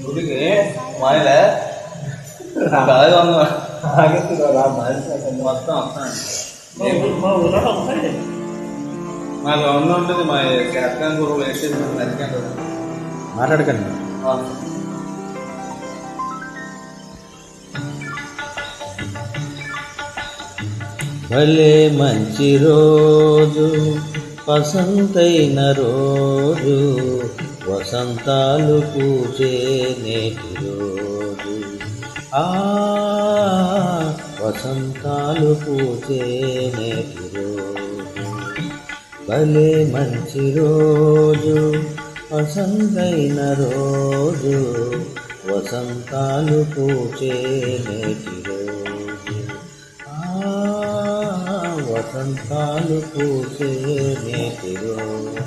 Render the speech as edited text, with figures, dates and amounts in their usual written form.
గుడికి మాయలే అలాగే ఉందా మొత్తం మాకు ఉన్న ఉంటుంది మా శాతం గురువు వేసి మాట్లాడకండి. భలే మంచి రోజు, వసంతైన రోజు, వసంతాలు పూచే నేటి రోజు. వసంతాలు పూచే నేటి రోజు. భలే మంచి రోజు, వసంతైన రోజు, వసంతాలు పూచే నేటి రోజు. వసంతాలు పూసే నేటి రోజు.